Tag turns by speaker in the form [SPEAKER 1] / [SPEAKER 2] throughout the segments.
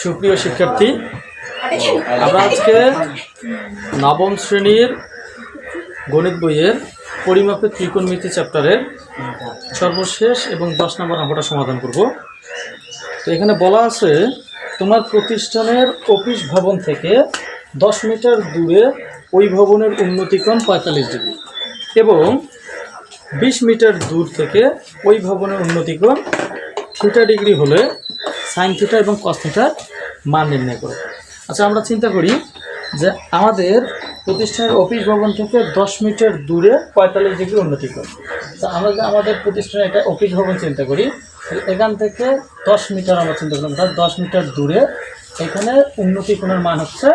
[SPEAKER 1] সুপ্রিয় শিক্ষার্থী, আমরা আজকে নবম শ্রেণীর গণিত বইয়ের পরিমাপের ত্রিকোণমিতি চ্যাপ্টারের সর্বশেষ এবং 10 নম্বর অঙ্কটা সমাধান করব। তো এখানে বলা আছে, তোমার প্রতিষ্ঠানের অফিস ভবন থেকে 10 মিটার দূরে ওই ভবনের উন্নতিকোণ 45 ডিগ্রি এবং 20 মিটার দূর থেকে ওই ভবনের উন্নতিকোণ থিটা ডিগ্রি হলে সাইন থিটা এবং কস থিটার মান নির্ণয় করো। আচ্ছা, আমরা চিন্তা করি যে আমাদের প্রতিষ্ঠানের অফিস ভবন থেকে 10 মিটার দূরে 45 ডিগ্রি উন্নতিকোণ। তো আমরা আমাদের প্রতিষ্ঠানে এটা অফিস ভবন চিন্তা করি, এখান থেকে 10 মিটার আমরা চিন্তা করলাম, 10 মিটার দূরে এখানে উন্নতিকোণের মান হচ্ছে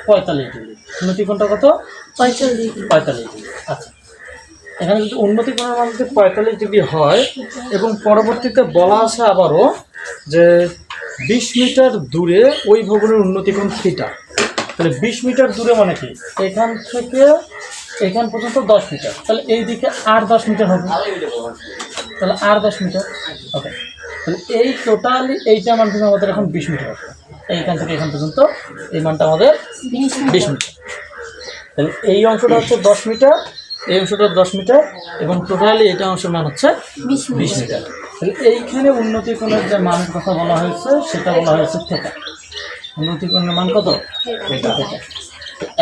[SPEAKER 1] 45 ডিগ্রি। উন্নতিকোণটা কত? 45 ডিগ্রি। আচ্ছা, এখানে যদি উন্নতিকোণের মান যদি 45 ডিগ্রি হয় এবং পরবর্তীতে বলা আছে আবারও যে 20 মিটার দূরে ওই ভবনের উন্নতিকোণ থিটা, তাহলে 20 মিটার দূরে মানে কি? এখান থেকে এখান পর্যন্ত 10 মিটার, তাহলে এই দিকে আর 10 মিটার হবে, তাহলে আর 10 মিটার। ওকে, তাহলে এই টোটালি এইটা মান কিন্তু আমাদের এখন 20 মিটার হবে। এইখান থেকে এখান পর্যন্ত এই মানটা আমাদের 20 মিটার। তাহলে এই অংশটা হচ্ছে 10 মিটার, এই অংশটা 10 মিটার এবং টোটালি এটা অংশের মান হচ্ছে 20 মিটার। তাহলে এইখানে উন্নতিকোণের যে মানের কথা বলা হয়েছে সেটা বলা হয়েছে থিটা। উন্নতিকোণের মান কত? থিটা।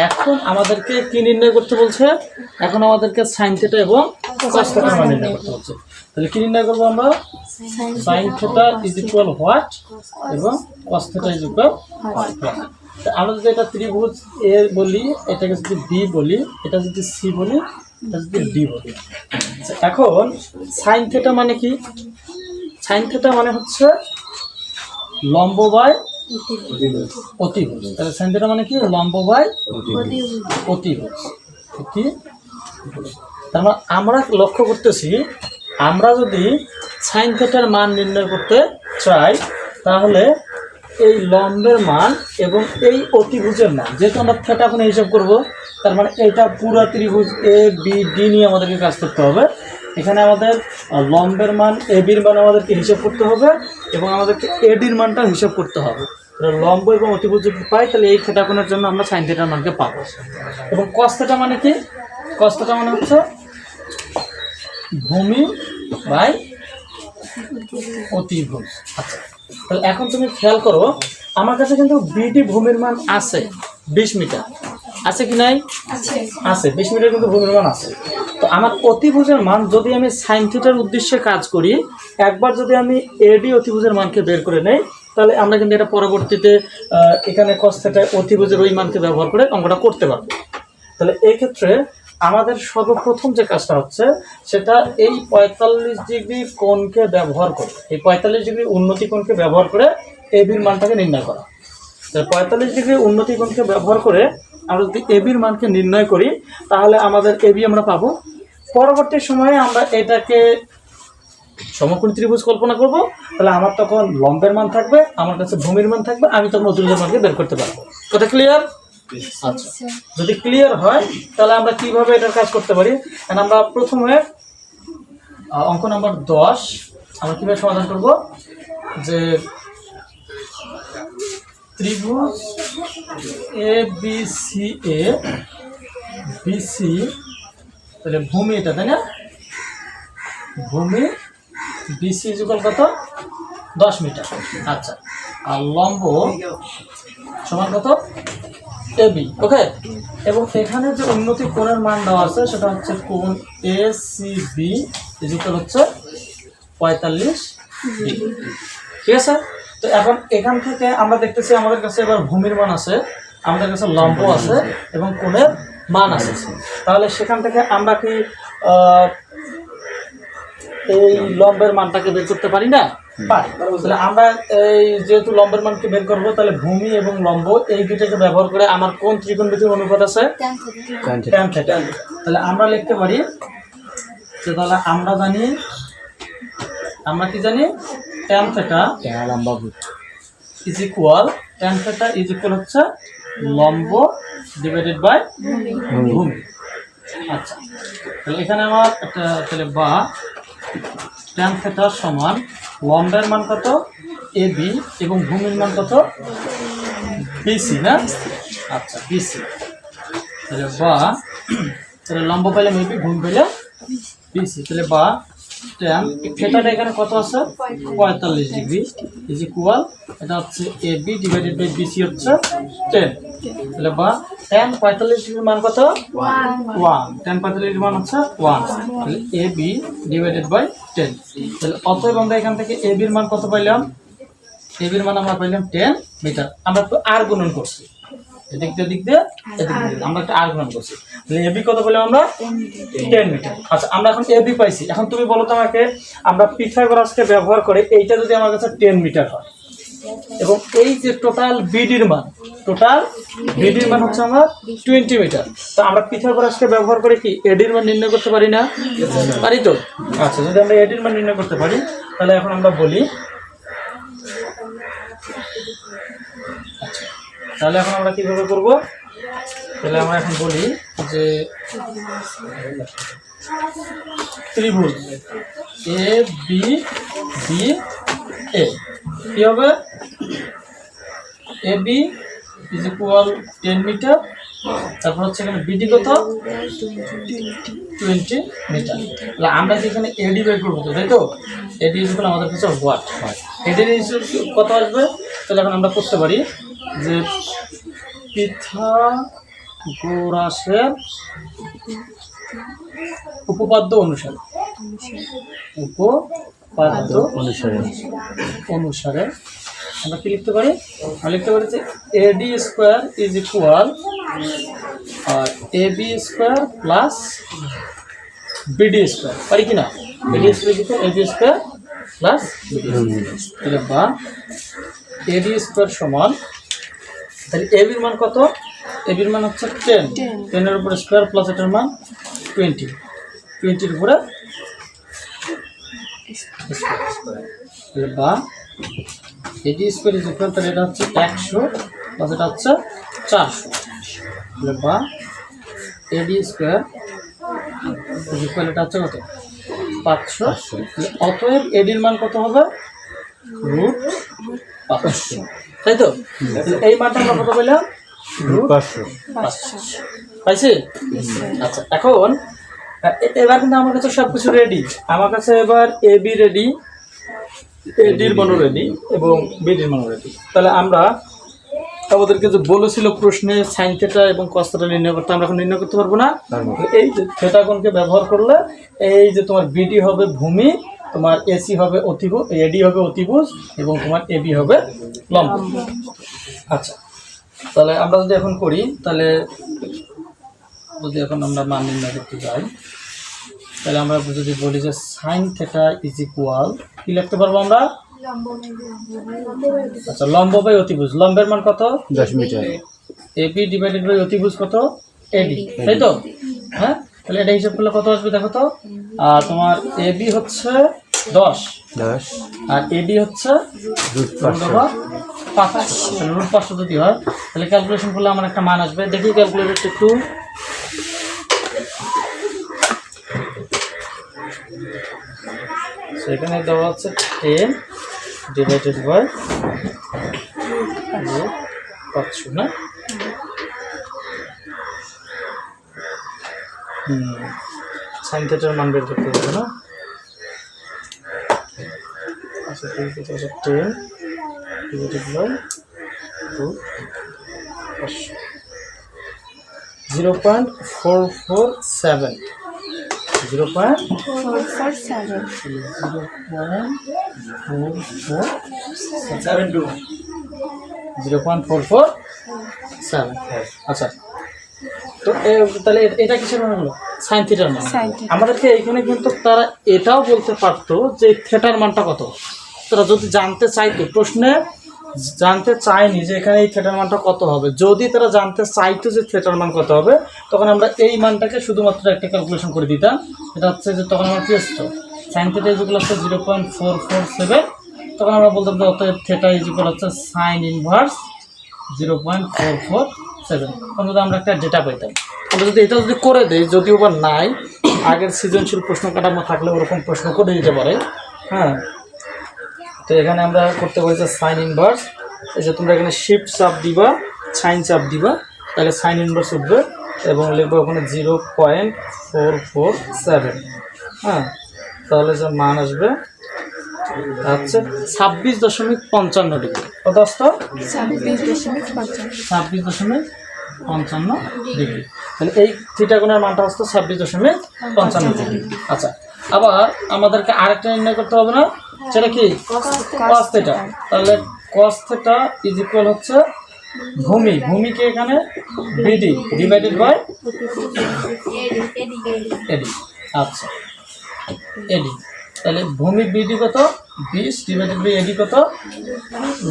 [SPEAKER 1] এখন আমাদেরকে কি নির্ণয় করতে বলছে? এখন আমাদেরকে সাইন থিটা এবং কস থিটার মান নির্ণয় করতে বলছে। তাহলে কি নির্ণয় করবো আমরা? Sine theta is equal what এবং cos theta is equal what. আমরা যদি এটা ত্রিভুজ এ বলি, এটাকে যদি বি বলি, এটা যদি সি বলি, এটা যদি ডি বলি। এখন সাইন থিটা মানে কি? সাইন থিটা মানে হচ্ছে লম্ব বাই অতিভুজ। তাহলে সাইন থিটা মানে কি? লম্ব বাই অতিভুজ। তার মানে আমরা লক্ষ্য করতেছি, আমরা যদি সাইন থিটার মান নির্ণয় করতে চাই তাহলে এই লম্বের মান এবং এই অতিভুজের মান, যেহেতু আমরা থিটা এখন হিসাব করব, তার মানে এটা পুরো ত্রিভুজ এ বি ডি নিয়ে আমাদেরকে কাজ করতে হবে। এখানে আমাদের লম্বের মান এ বির মান আমাদেরকে হিসাব করতে হবে এবং আমাদেরকে এডির মানটা হিসাব করতে হবে। লম্ব এবং অতিভুজ যদি পাই তাহলে এই থিটা কোণের জন্য আমরা সাইন থিটার মানকে পাবো। এবং কস থিটা মানে কি? কস থিটা মানে হচ্ছে ভূমি বাই অতিভুজ। আচ্ছা, তাহলে এখন তুমি খেয়াল করো, আমার কাছে কিন্তু বিটি ভূমির মান আছে 20 মিটার, আছে কি নাই? আছে, 20 মিটার কিন্তু ভূমির মান আছে। তো আমার অতিভুজের মান যদি আমি সাইন থিটার উদ্দেশ্যে কাজ করি, একবার যদি আমি এডি অতিভুজের মানকে বের করে নেই, তাহলে আমরা কিন্তু এটা পরবর্তীতে এখানে কস থিটায় অতিভুজের ওই মানকে ব্যবহার করে অঙ্কটা করতে পারবো। তাহলে এই ক্ষেত্রে আমাদের সর্বপ্রথম যে কাজটা হচ্ছে সেটা এই 45 ডিগ্রি কোণকে ব্যবহার করে, এই 45 ডিগ্রি উন্নতি কোণকে ব্যবহার করে এবির মানটাকে নির্ণয় করা। তাহলে 45 ডিগ্রি উন্নতি কোণকে ব্যবহার করে আমরা যদি এবির মানকে নির্ণয় করি তাহলে আমাদের এবি আমরা পাবো। পরবর্তী সময়ে আমরা এটাকে সমকোণী ত্রিভুজ কল্পনা করব, তাহলে আমার তখন লম্বের মান থাকবে, আমার কাছে ভূমির মান থাকবে, আমি তখন অতিভুজের মানকে বের করতে পারবো। কথা ক্লিয়ার? আচ্ছা, যদি ক্লিয়ার হয় তাহলে আমরা কিভাবে এটার কাজ করতে পারি? কারণ আমরা প্রথমে অঙ্ক নাম্বার 10 আমরা কিভাবে সমাধান করব, যে ত্রিভুজ A B C A BC, তাহলে ভূমি এটা, তাই না? ভূমি বিসি ইকুয়াল কত? 10 মিটার। আচ্ছা, আর লম্ব সমান কত? এবি। ওকে, এবং এখানে যে উন্নতি কোণের মান দেওয়া আছে সেটা হচ্ছে কোণ এ সি বি ইকুয়াল হচ্ছে 45 ডিগ্রি। ঠিক আছে? তো এখন এখান থেকে আমরা দেখতেছি আমাদের কাছে এবার ভূমির মান আছে, আমাদের কাছে লম্ব আছে এবং কোণের মান আছে। তাহলে সেখান থেকে আমরা কি এই লম্বের মানটাকে বের করতে পারি না? পারি। তাহলে আমরা এই যেহেতু লম্বের মানকে বের করবো, তাহলে ভূমি এবং লম্ব এই দুটাকে ব্যবহার করে আমার কোন ত্রিকোণমিতির অনুপাত আছে? Tan theta. তাহলে আমরা লিখতে পারি যে, তাহলে আমরা জানি, আমরা কি জানি? Tan theta is equal, tan theta is equal হচ্ছে লম্ব ডিভাইডেড বাই ভূমি। আচ্ছা, তাহলে এখানে আমার একটা, তাহলে বা ট্যান থিটা সমান লম্বের মান কত এবি এবং ভূমির মান কত বিসি না? আচ্ছা বিসি, তাহলে বা তাহলে লম্ব পাইলাম এবি, ভূমি পাইলাম বিসি, তাহলে বা ট্যান থিটাটা এখানে কত আছে 45 ডিগ্রি ইজ ইকুয়াল, এটা হচ্ছে এবি ডিভাইডেড বাই বিসি হচ্ছে 10, তাহলে বা ট্যান 45 ডিগ্রির মান কত 1, ট্যান 45 ডিগ্রির মান হচ্ছে 1, তাহলে এবি ডিভাইডেড বাই 10, তাহলে অতএব আমরা এখান থেকে এবির মান কত পাইলাম, এবির মান আমরা পাইলাম 10 মিটার। আমরা একটু আর গুণন করছি, এদিক দিয়ে আমরা একটা আর গুণন করছি, তাহলে এবি কত পেলাম আমরা 10 মিটার। আচ্ছা আমরা এখন এবি পাইছি, এখন তুমি বলো তো আমাকে, আমরা পিথাগোরাসকে ব্যবহার করে এইটা যদি আমার কাছে 10 মিটার হয় এবং এই যে টোটাল বিডির মান হচ্ছে আমার 20 মিটার, তো আমরা পিথাগোরাসকে ব্যবহার করে কি এডির মান নির্ণয় করতে পারি না? পারি তো। আচ্ছা যদি আমরা এডির মান নির্ণয় করতে পারি, তাহলে এখন আমরা বলি, তাহলে এখন আমরা কিভাবে করব, তাহলে আমরা এখন বলি যে ত্রিভুজ এ বি বি এ কি হবে, A B is equal 10 metre, তারপর হচ্ছে এখানে বিডি কত 20 মিটার। তাহলে আমরা যেখানে এডি বের করবো তো, তাই তো, এডি ইজ ইকুয়াল আমাদের কাছে ওয়াট, এডির কত আসবে, তাহলে এখন আমরা করতে পারি যে পিথাগোরাসের উপপাদ্য অনুসারে আমরা কি লিখতে পারি, যে AD square is equal AB square plus BD square, পারি কি না? AD square AB square plus BD square, বা এডি স্কোয়ার সমান, তাহলে এবির মান কত, এবির মান হচ্ছে 10 এর উপরে স্কোয়ার প্লাস এটার মান 20 উপরে স্কোয়ার, বা এডি স্কোয়ার ইজ ইকুয়াল, তাহলে এটা হচ্ছে 100 প্লাস এটা হচ্ছে 400, তাহলে বা এডি স্কোয়ার ইজ ইকুয়াল, এটা হচ্ছে কত 500, অতএব এডির মান কত হবে √500, তাই তো। এই মানটা আমরা কত পেলাম √500 পাইছি। আচ্ছা এখন এবার কিন্তু আমার কাছে সব কিছু রেডি, আমার কাছে এবার এবি রেডি, এডির মানও রেডি এবং বিডির মানও রেডি। তাহলে আমরা আমাদেরকে যে বলেছিল প্রশ্নে সাইন থিটা এবং কস থিটা নির্ণয় করতে, আমরা এখন নির্ণয় করতে পারবো না। এই যে থিটা কোণকে ব্যবহার করলে এই যে তোমার বিডি হবে ভূমি, তোমার এসি হবে অতিভুজ, এডি হবে অতিভুজ এবং তোমার এবি হবে লম্ব। আচ্ছা তাহলে আমরা যদি এখন করি, তাহলে যদি এখন আমরা মান নির্ণয় করতে যাই, তাহলে আমরা যদি বলি যে সাইন থিটা ইজ ইকুয়াল, কি লিখতে পারবো আমরা, আচ্ছা লম্ব বাই অতিভুজ, লম্বের মান কত
[SPEAKER 2] 10 মিটার,
[SPEAKER 1] এবি ডিভাইডেড বাই অতিভুজ কত এডি, তাই তো। হ্যাঁ তাহলে এটা হিসাব করলে কত আসবে দেখো তো, আর তোমার এবি হচ্ছে 10 আর এডি হচ্ছে √500 যদি হয়, তাহলে ক্যালকুলেশন করলে আমার একটা মান আসবে, দেখি ক্যালকুলেটর একটু, সেখানে দেওয়া হচ্ছে 10 ডিভাইডেড বাই 500 না, সাইন থিটার মান বের করতে হবে না। আচ্ছা ঠিক আছে, 10 ডিভাইডেড বাই 0.447 0.447। আচ্ছা তো তাহলে এটা কিসের মান হলো, সাইন থিটার মান। আমাদেরকে এইখানে কিন্তু তারা এটাও বলতে পারতো যে থিটার মানটা কত, তারা যদি জানতে চাইতো, প্রশ্নে জানতে চায়নি যে এখানে এই থিটার মানটা কত হবে, যদি তারা জানতে চাইতো যে থিটার মান কত হবে, তখন আমরা এই মানটাকে শুধুমাত্র একটা ক্যালকুলেশন করে দিতাম, এটা হচ্ছে যে তখন আমার কি আসতো, সাইন থিটা ইকুয়াল হচ্ছে 0.447, তখন আমরা বলতাম যে অতএব থিটা ইকুয়াল হচ্ছে সাইন ইনভার্স 0.447, তখন আমরা একটা ডেটা পাইতাম। আমরা যদি এটা যদি করে দেই, যদিও বা নাই, আগের সৃজনশীল প্রশ্ন কাঠামো থাকলে ওরকম প্রশ্ন করে দিতে পারে, হ্যাঁ, তো এখানে আমরা করতে পারি সাইন ইনভার্স। এই যে তোমরা এখানে শিফট চাপ দিবা, সাইন চাপ দিবা, তাহলে সাইন ইনভার্স উঠবে এবং লিখবো ওখানে 0.447। হ্যাঁ, তাহলে যে মান আসবে হচ্ছে 26.55 ডিগ্রি। কত আসতো? 26.55 ডিগ্রি। তাহলে এই থিটা কোণের মানটা আসতো 26.55 ডিগ্রি। আচ্ছা, আবার আমাদেরকে আরেকটা নির্ণয় করতে হবে না, সেটা কি? cos theta. তাহলে cos থিটা ইজ ইকুয়াল হচ্ছে ভূমিকে এখানে বিডি ডিভাইডেড বাই এডি। আচ্ছা, এডি, তাহলে ভূমি বিডি কত? 20 ডিভাইডেড বাই এডি কত?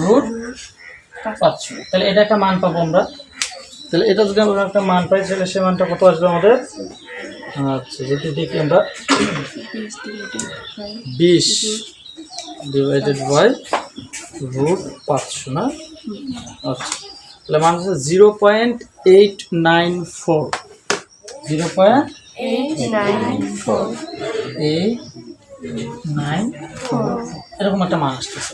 [SPEAKER 1] √500। তাহলে এটা একটা মান পাবো আমরা। তাহলে এটা যদি আমরা একটা মান পাই, তাহলে সে মানটা কত আসবে আমাদের? আচ্ছা, যদি দেখি আমরা 20 ডিভাইডেড বাই √500 না? আচ্ছা, তাহলে মান হচ্ছে 0.894 এরকম একটা মান আসতেছে।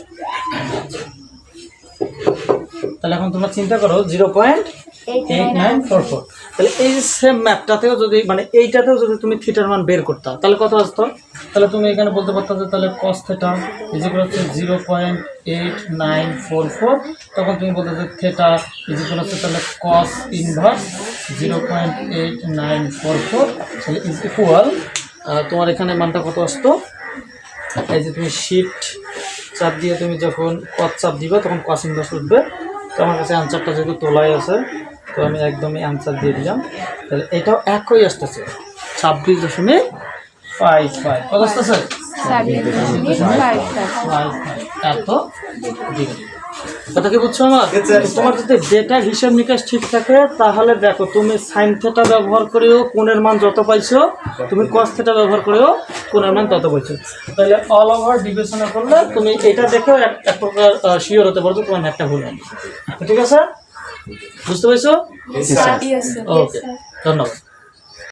[SPEAKER 1] তাহলে এখন তোমরা চিন্তা করো 0.8944। তাহলে এই সেম ম্যাপটাতেও যদি মানে এইটাতেও যদি তুমি থিটার মান বের করতে তাহলে কত আসতো? তাহলে তুমি এখানে বলতে পারতো যে তাহলে cos থিটা ইজ ইকুয়াল হচ্ছে 0.8944। তখন তুমি বলতে যে থিটা ইজ ইকুয়াল হচ্ছে তাহলে cos ইনভার্স 0.8944। তাহলে ইজ ইকুয়াল তোমার এখানে মানটা কত আসতো? এই যে তুমি শিফট চাপ দিয়ে তুমি যখন cos চাপ দিবা তখন cos ইনভার্স উঠবে। তো আমার কাছে অ্যান্সারটা যেহেতু তোলাই আছে, তো আমি একদমই অ্যান্সার দিয়ে দিলাম। তাহলে এটাও একই আসতেছে 26.55। কত আসতেছে? 26.55 এত ডিগ্রি। কথা কি বুঝছো আমার? তোমার যদি ডেটার হিসাব নিকাশ ঠিক থাকে তাহলে দেখো তুমি সাইন থিটা ব্যবহার করেও কোণের মান যত পাইছো, তুমি cos থিটা ব্যবহার করেও কোণের মান তত পাইছো। তাহলে অল ওভার বিবেচনা করলে তুমি এটা দেখেও এক প্রকার শিওর হতে পারছো তোমার ম্যাথটা ভুল হয়নি। ঠিক আছে, বুঝতে পারছো? ওকে, ধন্যবাদ।